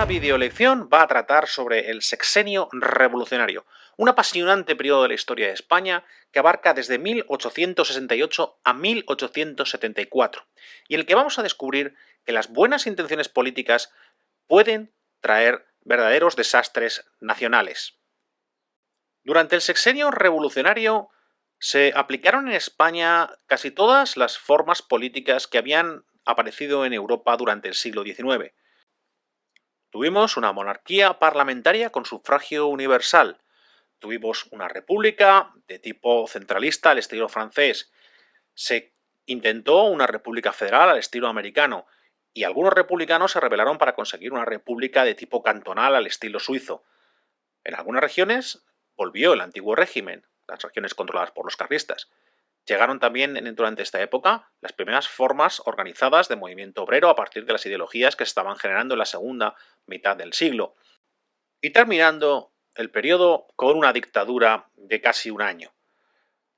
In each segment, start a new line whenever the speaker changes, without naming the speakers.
Esta videolección va a tratar sobre el sexenio revolucionario, un apasionante periodo de la historia de España que abarca desde 1868 a 1874, y en el que vamos a descubrir que las buenas intenciones políticas pueden traer verdaderos desastres nacionales. Durante el sexenio revolucionario se aplicaron en España casi todas las formas políticas que habían aparecido en Europa durante el siglo XIX. Tuvimos una monarquía parlamentaria con sufragio universal. Tuvimos una república de tipo centralista al estilo francés. Se intentó una república federal al estilo americano. Y algunos republicanos se rebelaron para conseguir una república de tipo cantonal al estilo suizo. En algunas regiones volvió el antiguo régimen, las regiones controladas por los carlistas. Llegaron también durante esta época las primeras formas organizadas de movimiento obrero a partir de las ideologías que se estaban generando en la segunda mitad del siglo. Y terminando el periodo con una dictadura de casi un año.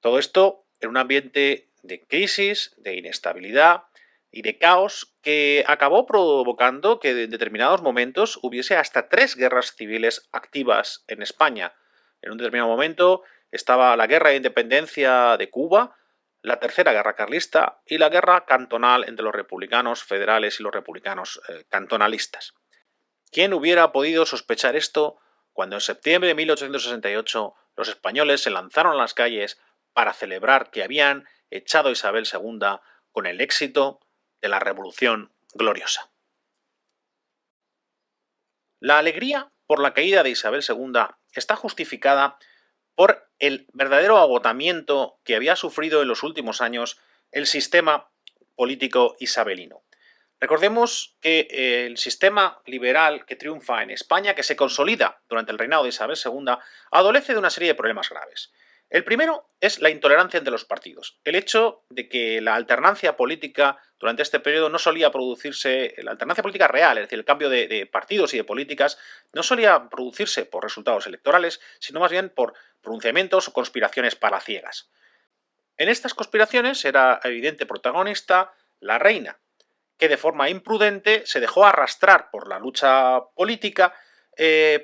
Todo esto en un ambiente de crisis, de inestabilidad y de caos que acabó provocando que en determinados momentos hubiese hasta 3 guerras civiles activas en España. En un determinado momento estaba la guerra de independencia de Cuba, la tercera guerra carlista y la guerra cantonal entre los republicanos federales y los republicanos cantonalistas. ¿Quién hubiera podido sospechar esto cuando en septiembre de 1868 los españoles se lanzaron a las calles para celebrar que habían echado a Isabel II con el éxito de la Revolución Gloriosa? La alegría por la caída de Isabel II está justificada por el verdadero agotamiento que había sufrido en los últimos años el sistema político isabelino. Recordemos que el sistema liberal que triunfa en España, que se consolida durante el reinado de Isabel II, adolece de una serie de problemas graves. El primero es la intolerancia entre los partidos. El hecho de que la alternancia política durante este periodo no solía producirse, la alternancia política real, es decir, el cambio de partidos y de políticas, no solía producirse por resultados electorales, sino más bien por pronunciamientos o conspiraciones palaciegas. En estas conspiraciones era evidente protagonista la reina, que de forma imprudente se dejó arrastrar por la lucha política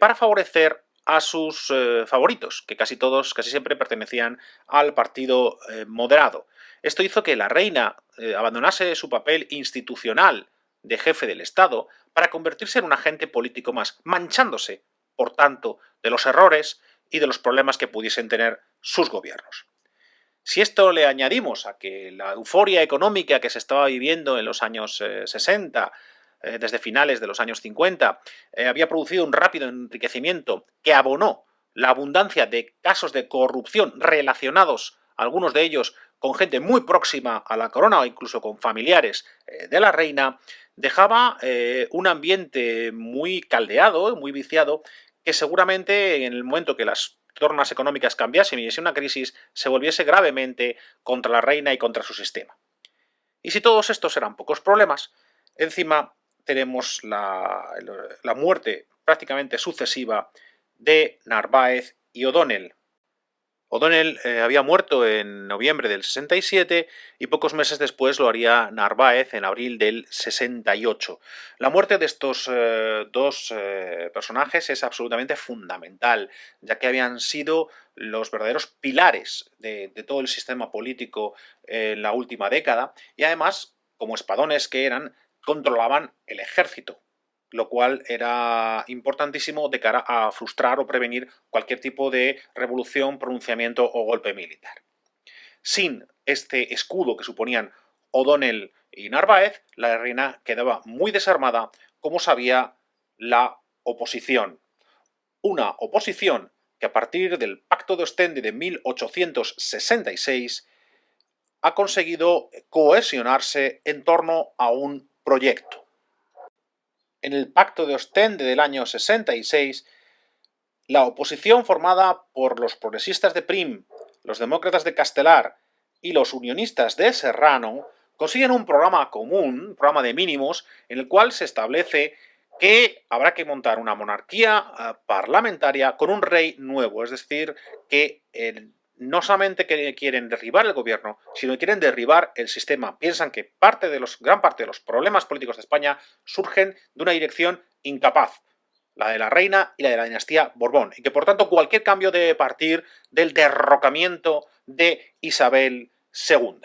para favorecer a sus favoritos, que casi siempre pertenecían al partido moderado. Esto hizo que la reina abandonase su papel institucional de jefe del Estado para convertirse en un agente político más, manchándose, por tanto, de los errores y de los problemas que pudiesen tener sus gobiernos. Si esto le añadimos a que la euforia económica que se estaba viviendo en los años 60, desde finales de los años 50, había producido un rápido enriquecimiento que abonó la abundancia de casos de corrupción relacionados, algunos de ellos con gente muy próxima a la corona o incluso con familiares de la reina, dejaba un ambiente muy caldeado, muy viciado, que seguramente en el momento que las tornas económicas cambiasen y hubiese una crisis, se volviese gravemente contra la reina y contra su sistema. Y si todos estos eran pocos problemas, encima tenemos la muerte prácticamente sucesiva de Narváez y O'Donnell. O'Donnell había muerto en noviembre del 67 y pocos meses después lo haría Narváez en abril del 68. La muerte de estos dos personajes es absolutamente fundamental, ya que habían sido los verdaderos pilares de todo el sistema político en la última década y además, como espadones que eran, controlaban el ejército, lo cual era importantísimo de cara a frustrar o prevenir cualquier tipo de revolución, pronunciamiento o golpe militar. Sin este escudo que suponían O'Donnell y Narváez, la reina quedaba muy desarmada, como sabía la oposición. Una oposición que a partir del Pacto de Ostende de 1866 ha conseguido cohesionarse en torno a un proyecto. En el Pacto de Ostende del año 66, la oposición formada por los progresistas de Prim, los demócratas de Castelar y los unionistas de Serrano consiguen un programa común, un programa de mínimos, en el cual se establece que habrá que montar una monarquía parlamentaria con un rey nuevo, es decir, que no solamente quieren derribar el gobierno, sino que quieren derribar el sistema. Piensan que gran parte de los problemas políticos de España surgen de una dirección incapaz, la de la reina y la de la dinastía Borbón, y que por tanto cualquier cambio debe partir del derrocamiento de Isabel II.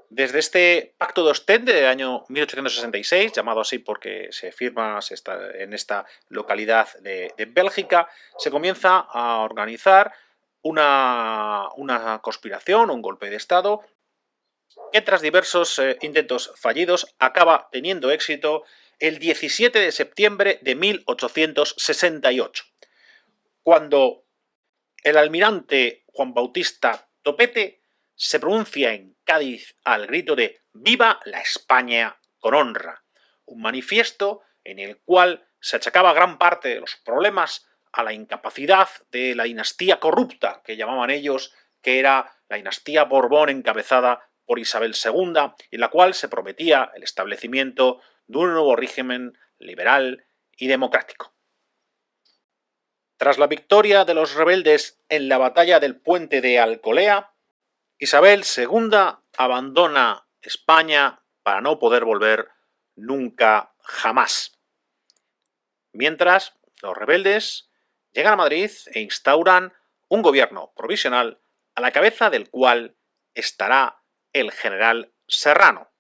Desde este Pacto de Ostende del año 1866, llamado así porque se firma en esta localidad de Bélgica, se comienza a organizar una conspiración, un golpe de Estado, que tras diversos intentos fallidos acaba teniendo éxito el 17 de septiembre de 1868, cuando el almirante Juan Bautista Topete se pronuncia en Cádiz al grito de «Viva la España con honra», un manifiesto en el cual se achacaba gran parte de los problemas a la incapacidad de la dinastía corrupta, que llamaban ellos, que era la dinastía Borbón encabezada por Isabel II, en la cual se prometía el establecimiento de un nuevo régimen liberal y democrático. Tras la victoria de los rebeldes en la batalla del puente de Alcolea, Isabel II abandona España para no poder volver nunca jamás. Mientras, los rebeldes llegan a Madrid e instauran un gobierno provisional a la cabeza del cual estará el general Serrano,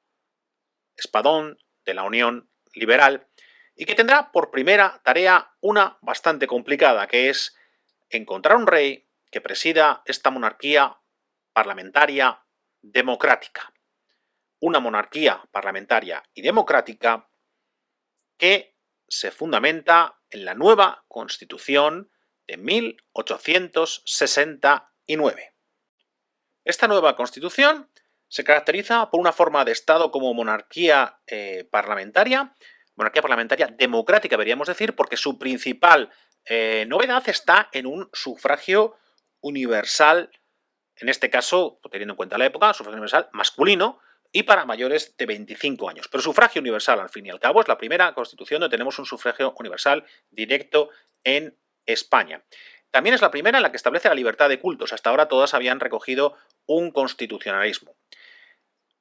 espadón de la Unión Liberal, y que tendrá por primera tarea una bastante complicada, que es encontrar un rey que presida esta monarquía parlamentaria democrática. Una monarquía parlamentaria y democrática que se fundamenta en la nueva Constitución de 1869. Esta nueva Constitución se caracteriza por una forma de Estado como monarquía parlamentaria democrática, deberíamos decir, porque su principal novedad está en un sufragio universal, en este caso, teniendo en cuenta la época, sufragio universal masculino y para mayores de 25 años. Pero sufragio universal, al fin y al cabo, es la primera constitución donde tenemos un sufragio universal directo en España. También es la primera en la que establece la libertad de cultos. Hasta ahora todas habían recogido un constitucionalismo.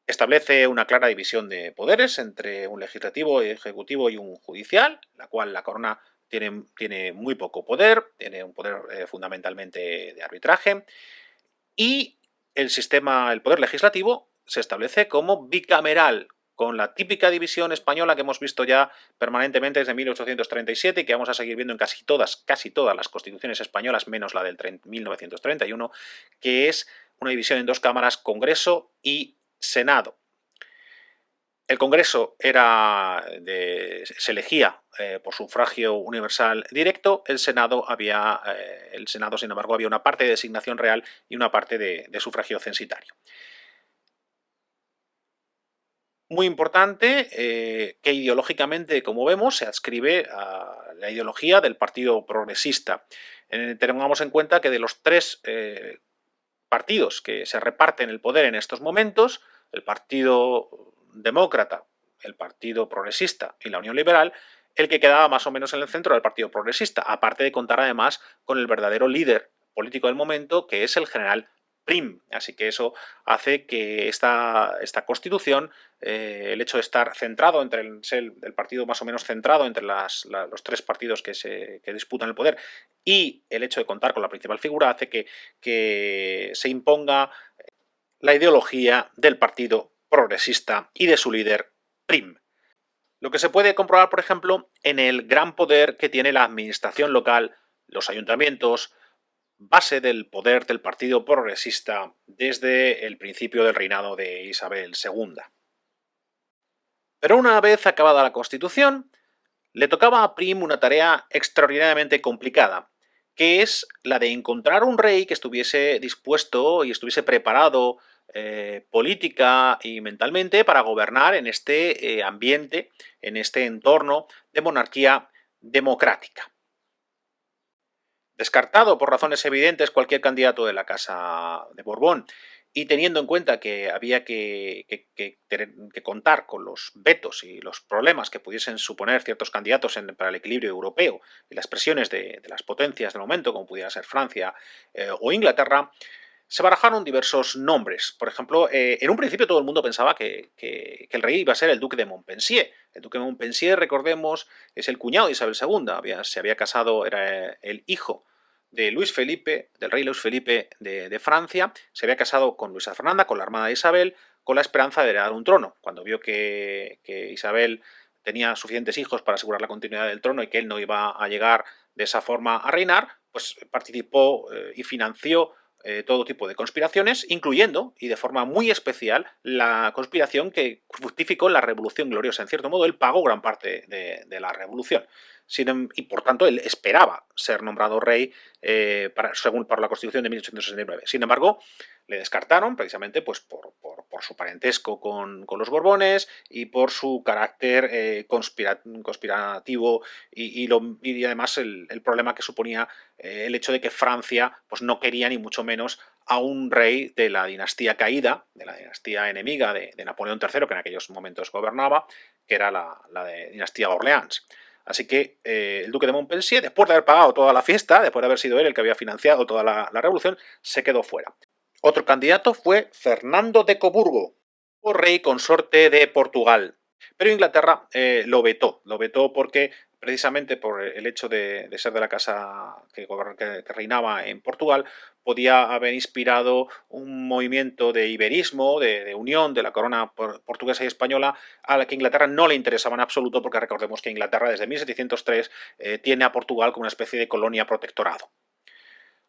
Establece una clara división de poderes entre un legislativo, ejecutivo y un judicial, la cual la corona tiene muy poco poder, tiene un poder fundamentalmente de arbitraje, y el poder legislativo se establece como bicameral, con la típica división española que hemos visto ya permanentemente desde 1837 y que vamos a seguir viendo en casi todas las constituciones españolas, menos la del 1931, que es una división en dos cámaras, Congreso y Senado. El Congreso se elegía por sufragio universal directo, el Senado, sin embargo, había una parte de designación real y una parte de sufragio censitario. Muy importante que ideológicamente, como vemos, se adscribe a la ideología del Partido Progresista. Tengamos en cuenta que de los tres partidos que se reparten el poder en estos momentos, el Partido Demócrata, el Partido Progresista y la Unión Liberal, el que quedaba más o menos en el centro del Partido Progresista, aparte de contar además con el verdadero líder político del momento, que es el general Prim. Así que eso hace que esta Constitución, el hecho de estar centrado entre el partido más o menos centrado entre los tres partidos que disputan el poder, y el hecho de contar con la principal figura, hace que se imponga la ideología del Partido Progresista y de su líder Prim. Lo que se puede comprobar, por ejemplo, en el gran poder que tiene la administración local, los ayuntamientos, base del poder del Partido Progresista desde el principio del reinado de Isabel II. Pero una vez acabada la Constitución, le tocaba a Prim una tarea extraordinariamente complicada, que es la de encontrar un rey que estuviese dispuesto y estuviese preparado política y mentalmente para gobernar en este ambiente, en este entorno de monarquía democrática. Descartado por razones evidentes cualquier candidato de la Casa de Borbón, y teniendo en cuenta que había que contar con los vetos y los problemas que pudiesen suponer ciertos candidatos para el equilibrio europeo y las presiones de las potencias del momento, como pudiera ser Francia o Inglaterra, se barajaron diversos nombres. Por ejemplo, en un principio todo el mundo pensaba que el rey iba a ser el duque de Montpensier. El duque de Montpensier, recordemos, es el cuñado de Isabel II. Se había casado, era el hijo de Luis Felipe, del rey Luis Felipe de Francia. Se había casado con Luisa Fernanda, con la hermana de Isabel, con la esperanza de heredar un trono. Cuando vio que Isabel tenía suficientes hijos para asegurar la continuidad del trono y que él no iba a llegar de esa forma a reinar, pues participó y financió todo tipo de conspiraciones, incluyendo, y de forma muy especial, la conspiración que fructificó la Revolución Gloriosa. En cierto modo, él pagó gran parte de la revolución. Y por tanto, él esperaba ser nombrado rey según para la Constitución de 1869. Sin embargo, le descartaron precisamente pues, por su parentesco con los Borbones y por su carácter conspirativo y además el problema que suponía el hecho de que Francia pues, no quería ni mucho menos a un rey de la dinastía caída, de la dinastía enemiga de Napoleón III, que en aquellos momentos gobernaba, que era la de dinastía Orleans. Así que el duque de Montpensier, después de haber pagado toda la fiesta, después de haber sido él el que había financiado toda la revolución, se quedó fuera. Otro candidato fue Fernando de Coburgo, rey consorte de Portugal. Pero Inglaterra lo vetó porque precisamente por el hecho de ser de la casa que reinaba en Portugal, podía haber inspirado un movimiento de iberismo, de unión de la corona portuguesa y española, a la que Inglaterra no le interesaba en absoluto, porque recordemos que Inglaterra desde 1703 tiene a Portugal como una especie de colonia protectorado.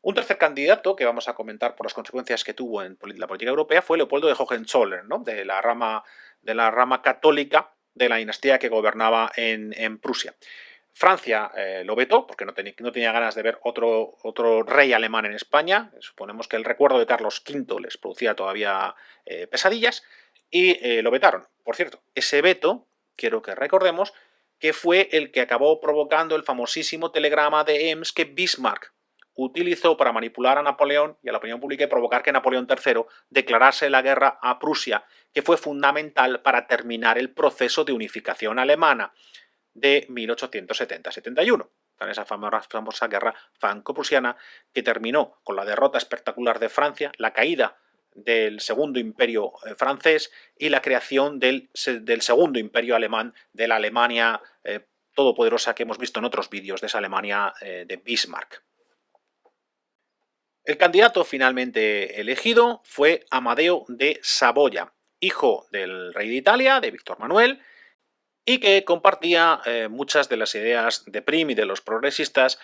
Un tercer candidato que vamos a comentar por las consecuencias que tuvo en la política europea fue Leopoldo de Hohenzollern, ¿no? de la rama católica de la dinastía que gobernaba en Prusia. Francia lo vetó porque no tenía ganas de ver otro rey alemán en España. Suponemos que el recuerdo de Carlos V les producía todavía pesadillas y lo vetaron. Por cierto, ese veto, quiero que recordemos, que fue el que acabó provocando el famosísimo telegrama de Ems que Bismarck utilizó para manipular a Napoleón y a la opinión pública y provocar que Napoleón III declarase la guerra a Prusia, que fue fundamental para terminar el proceso de unificación alemana de 1870-71, en esa famosa guerra franco-prusiana que terminó con la derrota espectacular de Francia, la caída del segundo imperio francés y la creación del segundo imperio alemán, de la Alemania todopoderosa que hemos visto en otros vídeos, de esa Alemania de Bismarck. El candidato finalmente elegido fue Amadeo de Saboya, hijo del rey de Italia, de Víctor Manuel, y que compartía muchas de las ideas de Prim y de los progresistas,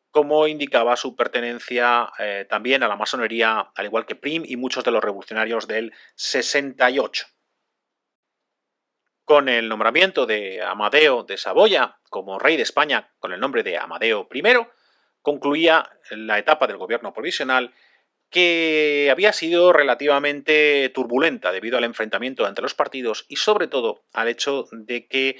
como indicaba su pertenencia también a la masonería, al igual que Prim y muchos de los revolucionarios del 68. Con el nombramiento de Amadeo de Saboya como rey de España con el nombre de Amadeo I, concluía la etapa del gobierno provisional, que había sido relativamente turbulenta debido al enfrentamiento entre los partidos y sobre todo al hecho de que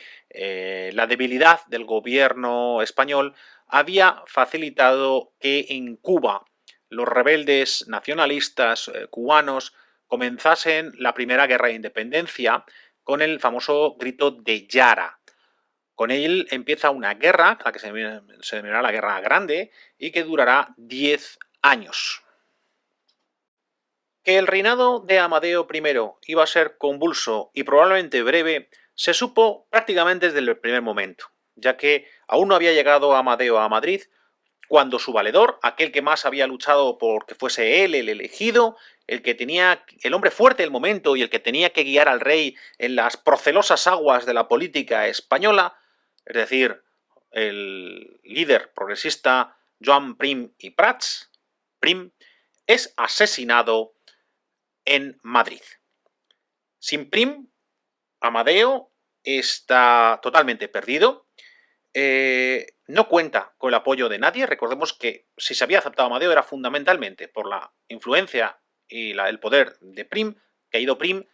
la debilidad del gobierno español había facilitado que en Cuba los rebeldes nacionalistas cubanos comenzasen la primera guerra de independencia con el famoso grito de Yara. Con él empieza una guerra, la que se denominará la Guerra Grande, y que durará 10 años. Que el reinado de Amadeo I iba a ser convulso y probablemente breve se supo prácticamente desde el primer momento, ya que aún no había llegado Amadeo a Madrid cuando su valedor, aquel que más había luchado por que fuese él el elegido, el hombre fuerte del momento y el que tenía que guiar al rey en las procelosas aguas de la política española, es decir, el líder progresista Joan Prim i Prats, Prim, es asesinado en Madrid. Sin Prim, Amadeo está totalmente perdido. No cuenta con el apoyo de nadie. Recordemos que si se había aceptado a Amadeo era fundamentalmente por la influencia y el poder de Prim, caído Prim,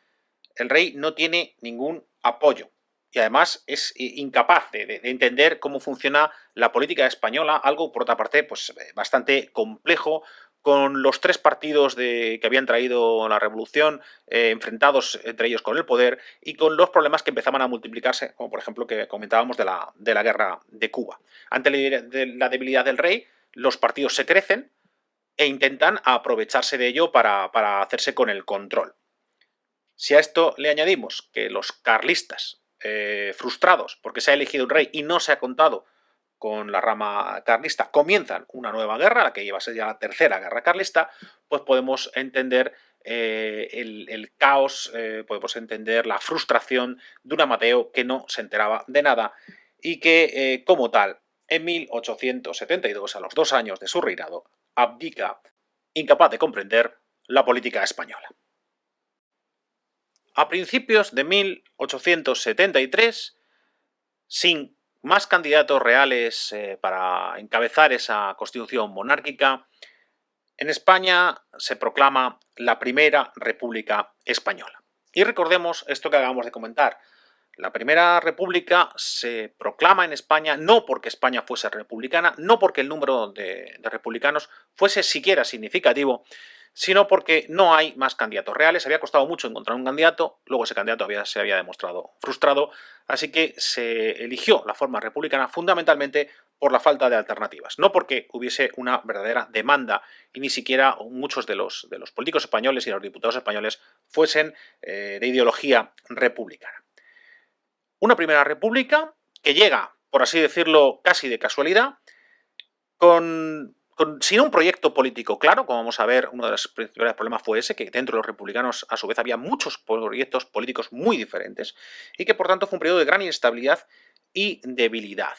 el rey no tiene ningún apoyo. Y además es incapaz de entender cómo funciona la política española, algo por otra parte pues, bastante complejo, con los tres partidos que habían traído la revolución enfrentados entre ellos con el poder y con los problemas que empezaban a multiplicarse, como por ejemplo que comentábamos de la guerra de Cuba. Ante la debilidad del rey, los partidos se crecen e intentan aprovecharse de ello para hacerse con el control. Si a esto le añadimos que los carlistas, frustrados porque se ha elegido un rey y no se ha contado con la rama carlista, comienzan una nueva guerra, la que iba a ser ya la tercera guerra carlista, pues podemos entender el caos, podemos entender la frustración de un Amadeo que no se enteraba de nada y que, como tal, en 1872, a los 2 años de su reinado, abdica, incapaz de comprender la política española. A principios de 1873, sin más candidatos reales para encabezar esa constitución monárquica, en España se proclama la Primera República Española. Y recordemos esto que acabamos de comentar. La Primera República se proclama en España no porque España fuese republicana, no porque el número de republicanos fuese siquiera significativo, sino porque no hay más candidatos reales. Había costado mucho encontrar un candidato, luego ese candidato se había demostrado frustrado, así que se eligió la forma republicana fundamentalmente por la falta de alternativas, no porque hubiese una verdadera demanda y ni siquiera muchos de los políticos españoles y los diputados españoles fuesen de ideología republicana. Una primera república que llega, por así decirlo, casi de casualidad, sin un proyecto político claro, como vamos a ver, uno de los principales problemas fue ese, que dentro de los republicanos a su vez había muchos proyectos políticos muy diferentes y que por tanto fue un periodo de gran inestabilidad y debilidad,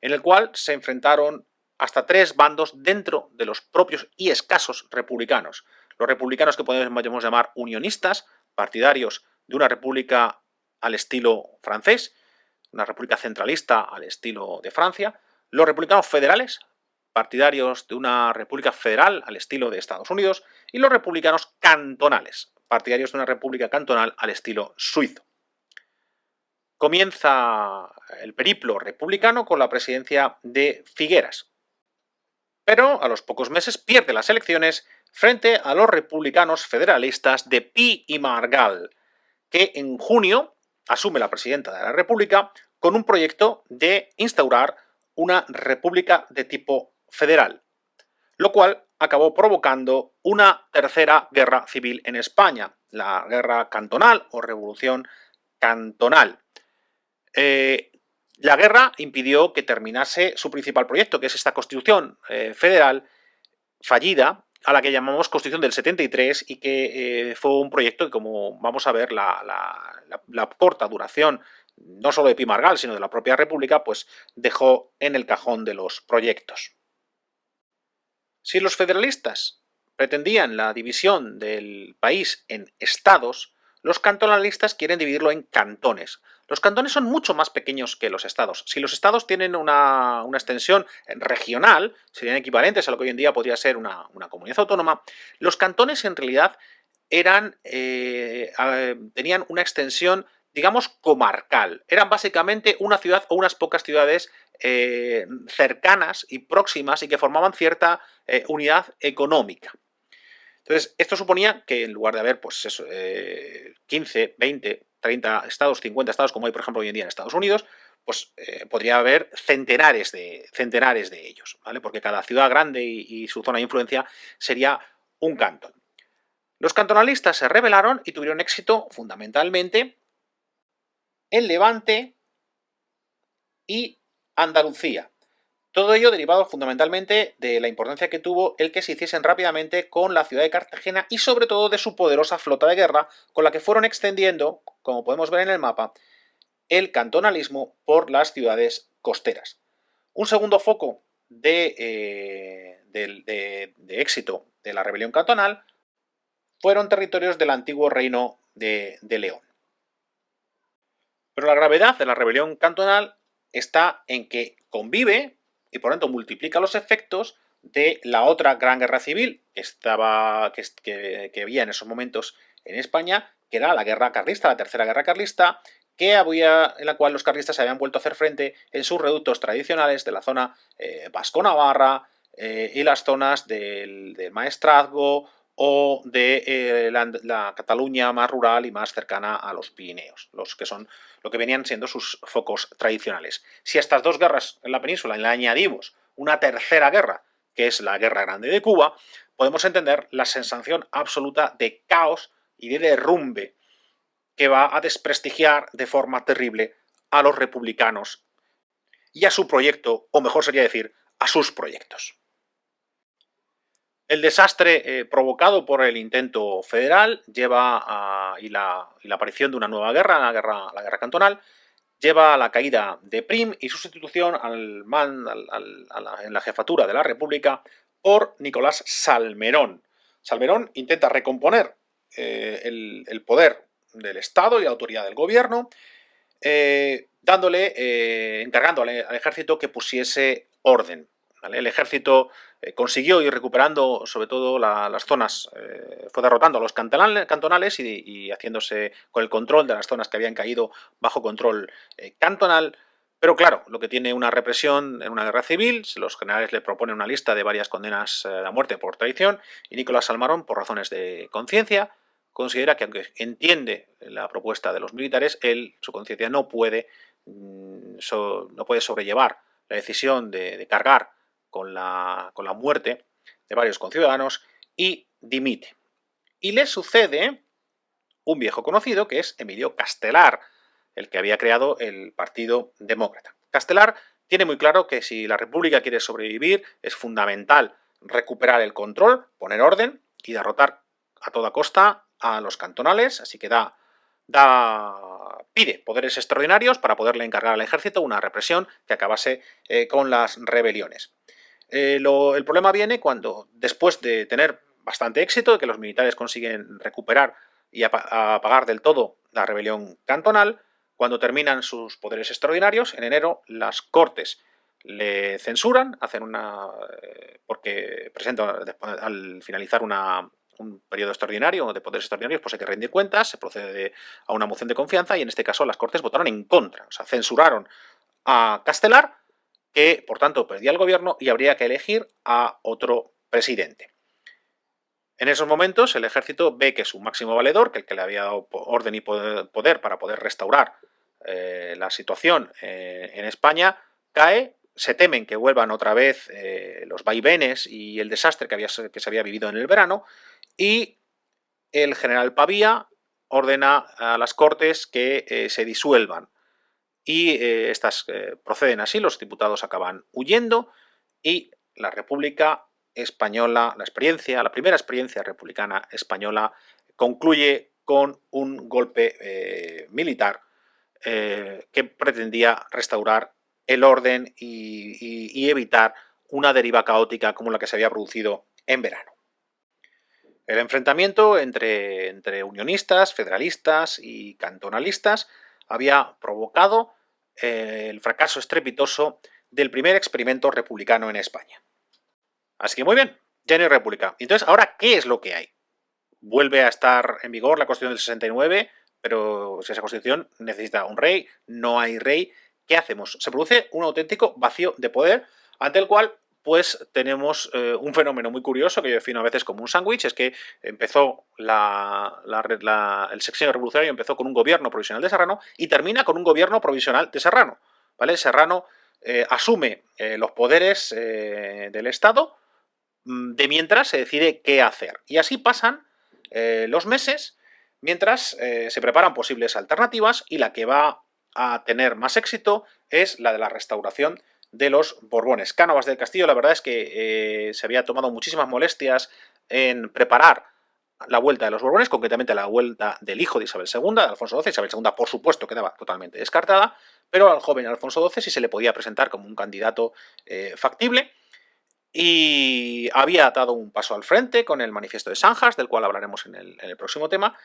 en el cual se enfrentaron hasta 3 bandos dentro de los propios y escasos republicanos. Los republicanos que podemos llamar unionistas, partidarios de una república al estilo francés, una república centralista al estilo de Francia, los republicanos federales, partidarios de una república federal al estilo de Estados Unidos, y los republicanos cantonales, partidarios de una república cantonal al estilo suizo. Comienza el periplo republicano con la presidencia de Figueras, pero a los pocos meses pierde las elecciones frente a los republicanos federalistas de Pi y Margall, que en junio asume la presidenta de la República con un proyecto de instaurar una república de tipo federal, lo cual acabó provocando una tercera guerra civil en España, la guerra cantonal o revolución cantonal. La guerra impidió que terminase su principal proyecto, que es esta constitución federal fallida, a la que llamamos Constitución del 73 y que fue un proyecto que, como vamos a ver, la corta duración no solo de Pi y Margall, sino de la propia República, pues dejó en el cajón de los proyectos. Si los federalistas pretendían la división del país en estados, los cantonalistas quieren dividirlo en cantones. Los cantones son mucho más pequeños que los estados. Si los estados tienen una extensión regional, serían equivalentes a lo que hoy en día podría ser una comunidad autónoma, los cantones en realidad tenían una extensión, digamos, comarcal. Eran básicamente una ciudad o unas pocas ciudades cercanas y próximas y que formaban cierta unidad económica. Entonces, esto suponía que en lugar de haber pues eso, 15, 20, 30 estados, 50 estados, como hay por ejemplo hoy en día en Estados Unidos, pues podría haber centenares de ellos, ¿vale? Porque cada ciudad grande y su zona de influencia sería un cantón. Los cantonalistas se rebelaron y tuvieron éxito fundamentalmente en Levante y Andalucía. Todo ello derivado fundamentalmente de la importancia que tuvo el que se hiciesen rápidamente con la ciudad de Cartagena y sobre todo de su poderosa flota de guerra con la que fueron extendiendo, como podemos ver en el mapa, el cantonalismo por las ciudades costeras. Un segundo foco de éxito de la rebelión cantonal fueron territorios del antiguo reino de León. Pero la gravedad de la rebelión cantonal está en que convive y por tanto multiplica los efectos de la otra gran guerra civil que había en esos momentos en España, que era la guerra carlista, la tercera guerra carlista, en la cual los carlistas se habían vuelto a hacer frente en sus reductos tradicionales de la zona vasco-navarra y las zonas del Maestrazgo o de la Cataluña más rural y más cercana a los Pirineos, los que son lo que venían siendo sus focos tradicionales. Si a estas dos guerras en la península le añadimos una tercera guerra, que es la Guerra Grande de Cuba, podemos entender la sensación absoluta de caos y de derrumbe que va a desprestigiar de forma terrible a los republicanos y a su proyecto, o mejor sería decir, a sus proyectos. El desastre provocado por el intento federal y la aparición de una nueva guerra, la guerra cantonal, lleva a la caída de Prim y su sustitución en la jefatura de la República por Nicolás Salmerón. Salmerón intenta recomponer el poder del Estado y la autoridad del gobierno, encargando al ejército que pusiese orden. ¿Vale? El ejército consiguió ir recuperando sobre todo las zonas, fue derrotando a los cantonales y haciéndose con el control de las zonas que habían caído bajo control cantonal. Pero claro, lo que tiene una represión en una guerra civil, los generales le proponen una lista de varias condenas a muerte por traición y Nicolás Salmerón, por razones de conciencia, considera que aunque entiende la propuesta de los militares, su conciencia no puede sobrellevar la decisión de cargar con la muerte de varios conciudadanos y dimite. Y le sucede un viejo conocido que es Emilio Castelar, el que había creado el Partido Demócrata. Castelar tiene muy claro que si la República quiere sobrevivir es fundamental recuperar el control, poner orden y derrotar a toda costa a los cantonales, así que pide poderes extraordinarios para poderle encargar al ejército una represión que acabase con las rebeliones. El problema viene cuando, después de tener bastante éxito, de que los militares consiguen recuperar y apagar del todo la rebelión cantonal, cuando terminan sus poderes extraordinarios, en enero las Cortes le censuran, porque presentan al finalizar un periodo extraordinario de poderes extraordinarios, pues hay que rendir cuentas, se procede a una moción de confianza y en este caso las Cortes votaron en contra, o sea, censuraron a Castelar, que por tanto perdía el gobierno y habría que elegir a otro presidente. En esos momentos el ejército ve que su máximo valedor, que el que le había dado orden y poder para poder restaurar la situación en España, cae. Se temen que vuelvan otra vez los vaivenes y el desastre que se había vivido en el verano, y el general Pavía ordena a las Cortes que se disuelvan. Y estas proceden así, los diputados acaban huyendo y la República Española, la primera experiencia republicana española, concluye con un golpe militar que pretendía restaurar el orden y evitar una deriva caótica como la que se había producido en verano. El enfrentamiento entre unionistas, federalistas y cantonalistas había provocado el fracaso estrepitoso del primer experimento republicano en España. Así que muy bien, ya no hay república. Entonces, ¿ahora qué es lo que hay? Vuelve a estar en vigor la Constitución del 69, pero si esa Constitución necesita un rey, no hay rey, ¿qué hacemos? Se produce un auténtico vacío de poder ante el cual pues tenemos un fenómeno muy curioso que yo defino a veces como un sándwich, es que empezó el sexenio revolucionario empezó con un gobierno provisional de Serrano y termina con un gobierno provisional de Serrano. ¿Vale? Serrano asume los poderes del Estado de mientras se decide qué hacer. Y así pasan los meses mientras se preparan posibles alternativas y la que va a tener más éxito es la de la restauración de los Borbones. Cánovas del Castillo, la verdad es que se había tomado muchísimas molestias en preparar la vuelta de los Borbones, concretamente la vuelta del hijo de Isabel II, de Alfonso XII. Isabel II, por supuesto, quedaba totalmente descartada, pero al joven Alfonso XII sí se le podía presentar como un candidato factible. Y había dado un paso al frente con el manifiesto de Sanjas, del cual hablaremos en el próximo tema.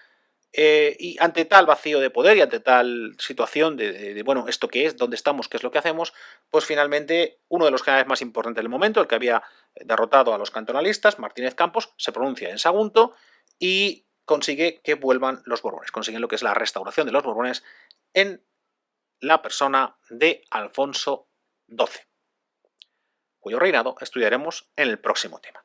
Y ante tal vacío de poder y ante tal situación bueno, ¿esto qué es? ¿Dónde estamos? ¿Qué es lo que hacemos? Pues finalmente uno de los generales más importantes del momento, el que había derrotado a los cantonalistas, Martínez Campos, se pronuncia en Sagunto y consigue que vuelvan los Borbones. Consiguen lo que es la restauración de los Borbones en la persona de Alfonso XII, cuyo reinado estudiaremos en el próximo tema.